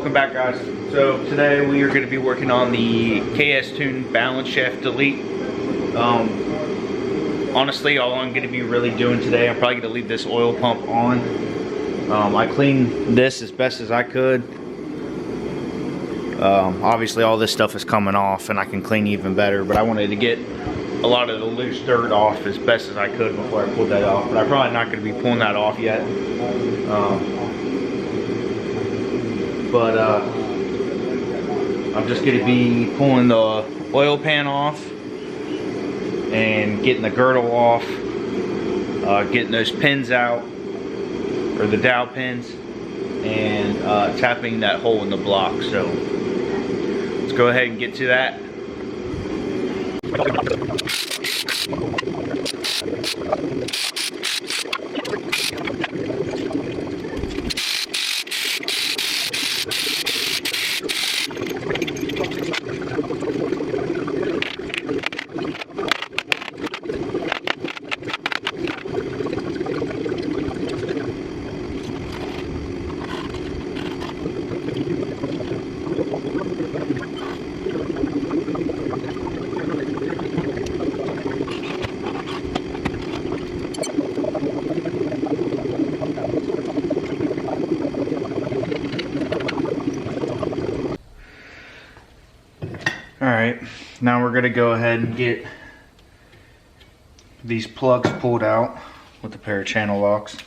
welcome back, guys. So today we are going to be working on the KS Tune balance shaft delete. Honestly, all I'm going to be really doing today, I'm probably going to leave this oil pump on. I cleaned this as best as I could. Obviously all this stuff is coming off and I can clean even better, but I wanted to get a lot of the loose dirt off as best as I could before I pulled that off. But I'm probably not going to be pulling that off yet. I'm just going to be pulling the oil pan off and getting the girdle off, getting those pins out, or the dowel pins, and tapping that hole in the block. So let's go ahead and get to that. Alright, now we're going to go ahead and get these plugs pulled out with a pair of channel locks.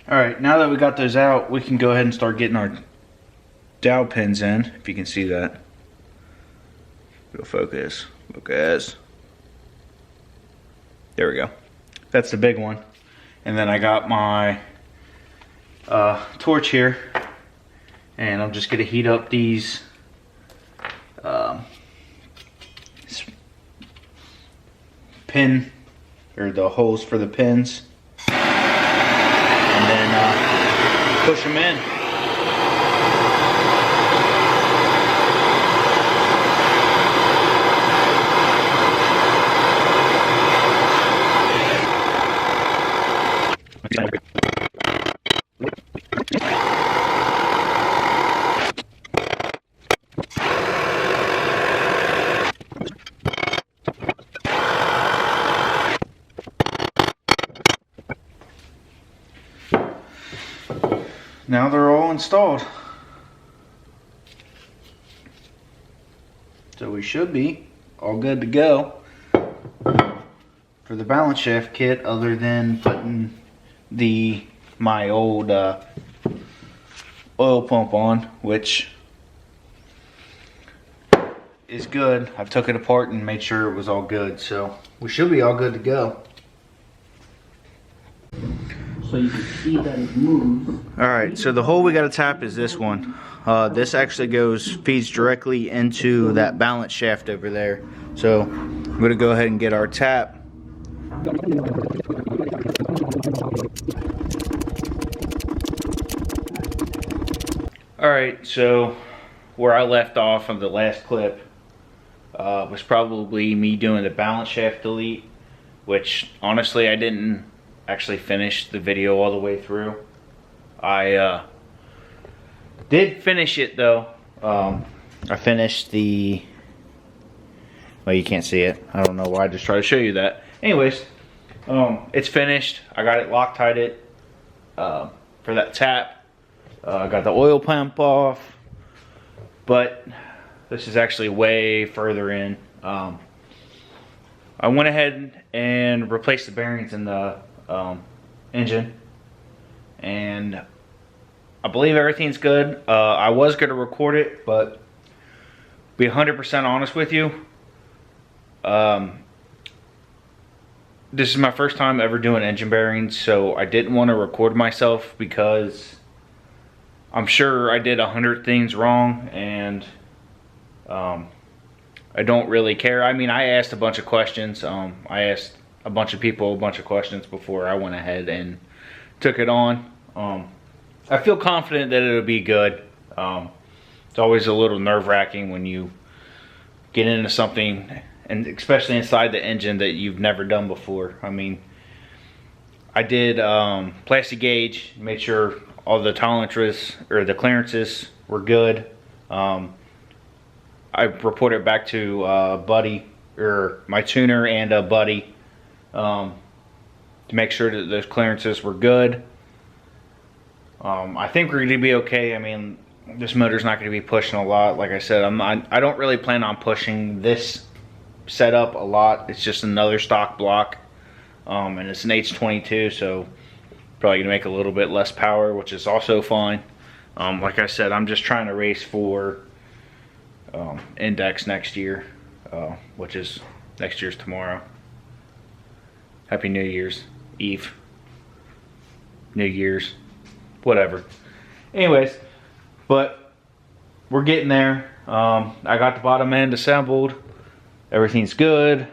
Alright, now that we got those out, we can go ahead and start getting our dowel pins in, if you can see that. Go focus. Focus. There we go. That's the big one. And then I got my torch here, and I'm just going to heat up these pin, or the holes for the pins. And then push them in. Now they're all installed. So we should be all good to go for the balance shaft kit, other than putting my old oil pump on, which is good. I've took it apart and made sure it was all good, so we should be all good to go. So you can see that it moves. Alright, so the hole we got to tap is this one. This actually feeds directly into that balance shaft over there. So I'm going to go ahead and get our tap. Alright, so where I left off of the last clip was probably me doing the balance shaft delete, which honestly I didn't actually finish the video all the way through. I did finish it though. I finished the, well, you can't see it. I don't know why I just try to show you that. Anyways, it's finished. I got it Loctite it for that tap. I got the oil pump off, but this is actually way further in. I went ahead and replaced the bearings in the engine, and I believe everything's good. I was going to record it, but be 100% honest with you, this is my first time ever doing engine bearings, so I didn't want to record myself because I'm sure I did 100 things wrong, and I don't really care. I mean, I asked a bunch of questions. I asked a bunch of people a bunch of questions before I went ahead and took it on. I feel confident that it'll be good. It's always a little nerve-wracking when you get into something, and especially inside the engine, that you've never done before. I mean, I did plastic gauge, made sure all the tolerances or the clearances were good. I reported back to Buddy, or my tuner and a Buddy, to make sure that those clearances were good. I think we're going to be okay. I mean, this motor's not going to be pushing a lot. Like I said, I don't really plan on pushing this setup a lot. It's just another stock block, and it's an H22, so probably going to make a little bit less power, which is also fine. Like I said, I'm just trying to race for Index next year, which is next year's tomorrow. Happy New Year's Eve. New Year's. Whatever. Anyways, but we're getting there. I got the bottom end assembled. Everything's good.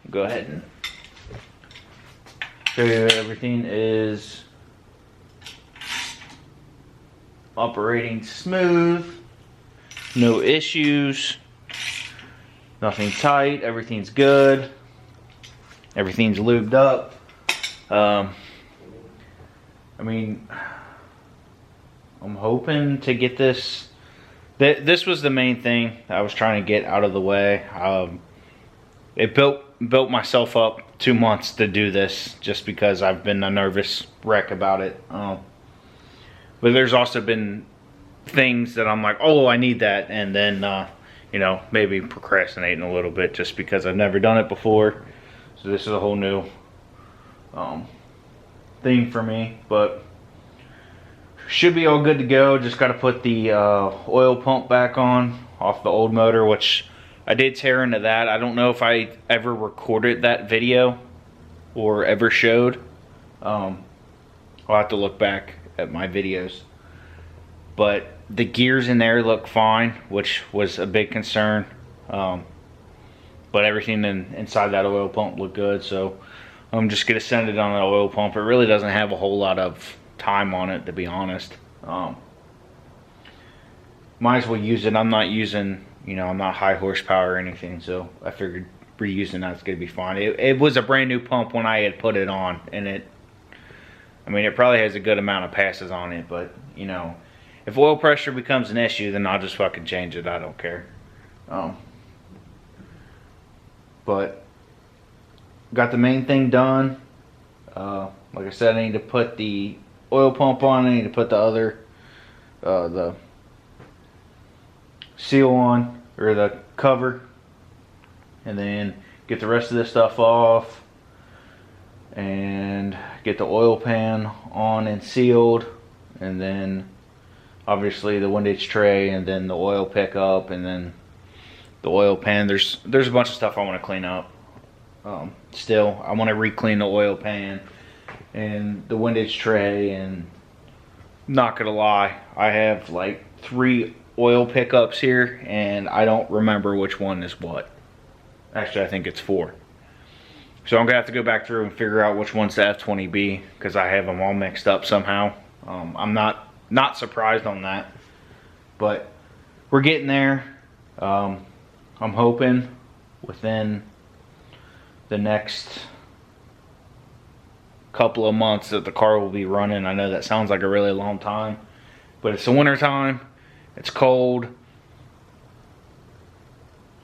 Go ahead and show you everything is operating smooth. No issues. Nothing tight. Everything's good. Everything's lubed up. I mean, I'm hoping to get this. This was the main thing I was trying to get out of the way. It built myself up 2 months to do this, just because I've been a nervous wreck about it. But there's also been things that I'm like, oh, I need that, and then you know, maybe procrastinating a little bit just because I've never done it before. So this is a whole new thing for me, but should be all good to go. Just got to put the oil pump back on off the old motor, which I did tear into that. I don't know if I ever recorded that video or ever showed. I'll have to look back at my videos. But the gears in there look fine, which was a big concern. But everything inside that oil pump looked good, so I'm just going to send it on an oil pump. It really doesn't have a whole lot of time on it, to be honest. Might as well use it. I'm not using, you know, I'm not high horsepower or anything, so I figured reusing that's going to be fine. It was a brand new pump when I had put it on, and I mean, it probably has a good amount of passes on it, but, you know, if oil pressure becomes an issue, then I'll just fucking change it. I don't care. But got the main thing done. Like I said, I need to put the oil pump on. I need to put the other the seal on, or the cover, and then get the rest of this stuff off and get the oil pan on and sealed, and then obviously the windage tray, and then the oil pickup, and then the oil pan. There's a bunch of stuff I want to clean up. Still, I want to re-clean the oil pan and the windage tray, and not gonna lie, I have like 3 oil pickups here, and I don't remember which one is what. Actually, I think it's 4. So I'm gonna have to go back through and figure out which one's the F20B, because I have them all mixed up somehow. I'm not surprised on that, but we're getting there. I'm hoping within the next couple of months that the car will be running. I know that sounds like a really long time, but it's the winter time, it's cold.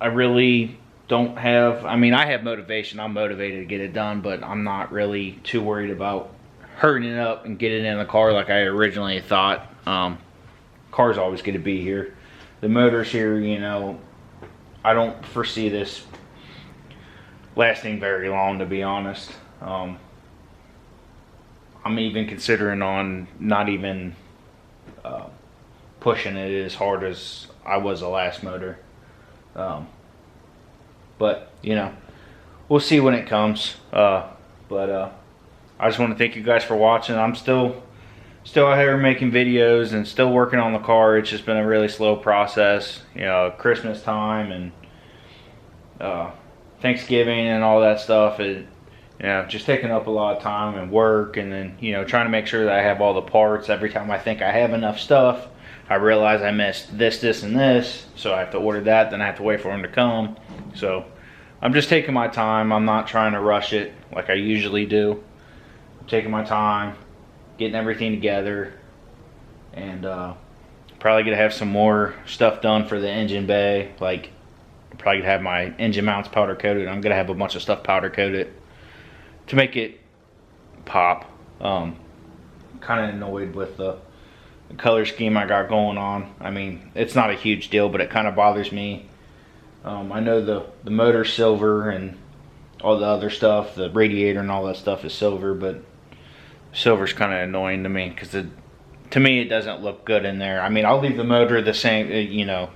I really don't have, I mean, I have motivation. I'm motivated to get it done, but I'm not really too worried about hurrying it up and getting it in the car like I originally thought. Car's always going to be here. The motor's here, you know. I don't foresee this lasting very long, to be honest. I'm even considering on not even pushing it as hard as I was the last motor. But, you know, we'll see when it comes. I just want to thank you guys for watching. I'm still out here making videos and still working on the car. It's just been a really slow process. You know, Christmas time and Thanksgiving and all that stuff. It you know, just taking up a lot of time and work, and then, you know, trying to make sure that I have all the parts. Every time I think I have enough stuff, I realize I missed this, and this, so I have to order that, then I have to wait for them to come. So I'm just taking my time. I'm not trying to rush it like I usually do. I'm taking my time, getting everything together, and probably gonna have some more stuff done for the engine bay. Like, I'm probably gonna have my engine mounts powder coated. I'm gonna have a bunch of stuff powder coated to make it pop. Kind of annoyed with the color scheme I got going on. I mean, it's not a huge deal, but it kind of bothers me. I know the motor's silver and all the other stuff, the radiator and all that stuff is silver, but silver's kind of annoying to me because to me it doesn't look good in there. I mean, I'll leave the motor the same, you know,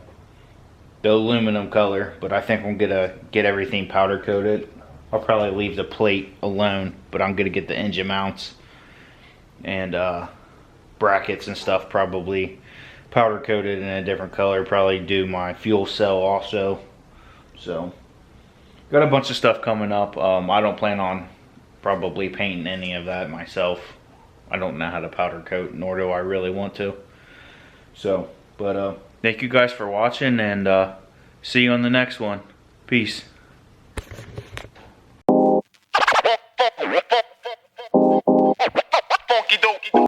the aluminum color, but I think I'm gonna get everything powder coated. I'll probably leave the plate alone, but I'm gonna get the engine mounts and brackets and stuff probably powder coated in a different color. Probably do my fuel cell also. So got a bunch of stuff coming up. I don't plan on probably painting any of that myself. I don't know how to powder coat, nor do I really want to. So, but thank you guys for watching, and see you on the next one. Peace.